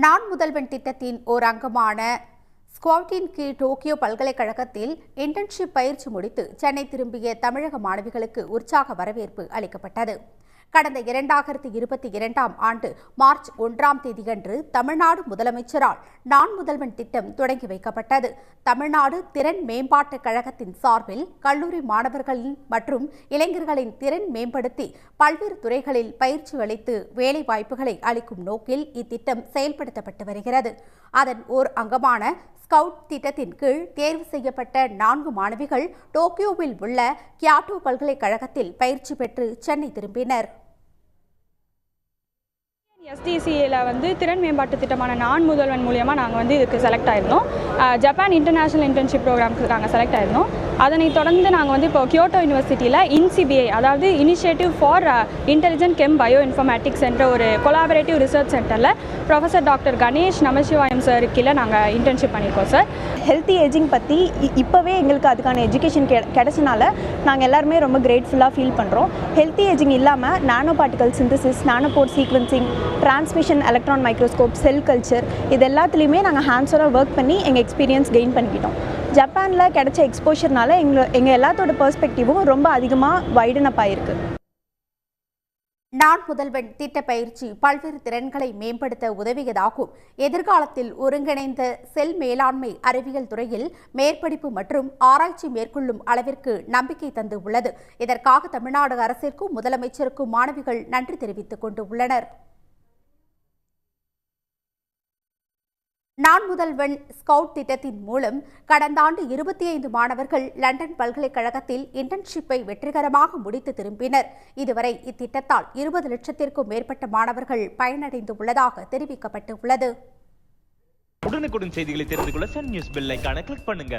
நான் முதல்வன் திட்டத்தின் ஓர் அங்கமான ஸ்குவாட்டின் கீழ் டோக்கியோ பல்கலைக்கழகத்தில் இன்டர்ன்ஷிப் பயிற்சி முடித்து சென்னை திரும்பிய தமிழக மாணவிகளுக்கு உற்சாக வரவேற்பு அளிக்கப்பட்டது. கடந்த 2022ஆம் ஆண்டு மார்ச் 1ஆம் தேதியன்று தமிழ்நாடு முதலமைச்சரால் நான் முதல்வன் திட்டம் தொடங்கி வைக்கப்பட்டது. தமிழ்நாடு திறன் மேம்பாட்டுக் கழகத்தின் சார்பில் கல்லூரி மாணவர்களின் மற்றும் இளைஞர்களின் திறன் மேம்படுத்தி பல்வேறு துறைகளில் பயிற்சி அளித்து வேலைவாய்ப்புகளை அளிக்கும் நோக்கில் இத்திட்டம் செயல்படுத்தப்பட்டு வருகிறது. அதன் ஓர் அங்கமான ஸ்கவுட் திட்டத்தின் கீழ் தேர்வு செய்யப்பட்ட 4 மாணவிகள் டோக்கியோவில் உள்ள கியோட்டோ பல்கலைக்கழகத்தில் பயிற்சி பெற்று சென்னை திரும்பினர். SDCAல திறன் மேம்பாட்டு திட்டமான நான் முதல்வன் மூலியமாக நாங்கள் இதுக்கு செலக்ட் ஆயிருந்தோம். ஜப்பான் இன்டர்நேஷனல் இன்டர்ன்ஷிப் ப்ரோக்ராம்க்கு நாங்கள் செலக்ட் ஆயிருந்தோம். அதனை தொடர்ந்து நாங்கள் இப்போ கியோட்டோ யூனிவர்சிட்டியில் INCBI, அதாவது initiative for intelligent gem bio informatics என்ற ஒரு கொலாபரேட்டிவ் ரிசர்ச் சென்டரில் professor doctor Ganesh Namasivayam sir கீழே நாங்கள் இன்டர்ன்ஷிப் பண்ணியிருக்கோம் சார். ஹெல்த்தி ஏஜிங் பற்றி இப்போவே எங்களுக்கு அதுக்கான எஜுகேஷன் கிடைச்சனால நாங்கள் எல்லாருமே ரொம்ப கிரேட்ஃபுல்லாக ஃபீல் பண்ணுறோம். ஹெல்த்தி ஏஜிங் இல்லாமல் நானோ particle synthesis, Nanopore sequencing, transmission electron microscope, cell culture, இது எல்லாத்துலேயுமே நாங்கள் ஹேண்ட்ஸோட ஒர்க் பண்ணி எங்கள் எக்ஸ்பீரியன்ஸ் கெயின் பண்ணிக்கிட்டோம். ஜப்பானில் கிடைச்ச எக்ஸ்போஷர்னால எங்கள் எல்லாத்தோட பெர்ஸ்பெக்டிவும் ரொம்ப அதிகமாக வைடன் அப் ஆயிருக்கு. நான் முதல்வன் திட்ட பயிற்சி பல்வேறு திறன்களை மேம்படுத்த உதவியதாகும். எதிர்காலத்தில் ஒருங்கிணைந்த செல் மேலாண்மை அறிவியல் துறையில் மேற்படிப்பு மற்றும் ஆராய்ச்சி மேற்கொள்ளும் அளவிற்கு நம்பிக்கை தந்து உள்ளது. இதற்காக தமிழ்நாடு அரசிற்கும் முதலமைச்சருக்கும் மாணவிகள் நன்றி தெரிவித்துக் கொண்டு உள்ளனர். நான் முதல்வன் ஸ்கவுட் திட்டத்தின் மூலம் கடந்த ஆண்டு 25 மாணவர்கள் லண்டன் பல்கலைக்கழகத்தில் இன்டர்ன்ஷிப்பை வெற்றிகரமாக முடித்து திரும்பினர். இதுவரை இத்திட்டத்தால் 20 லட்சத்திற்கும் மேற்பட்ட மாணவர்கள் பயனடைந்து உள்ளதாக தெரிவிக்கப்பட்டுள்ளது. உடனுக்குடன் செய்திகளை தெரிந்து கொள்ள சன் நியூஸ் பெல் ஐகானை கிளிக் பண்ணுங்க.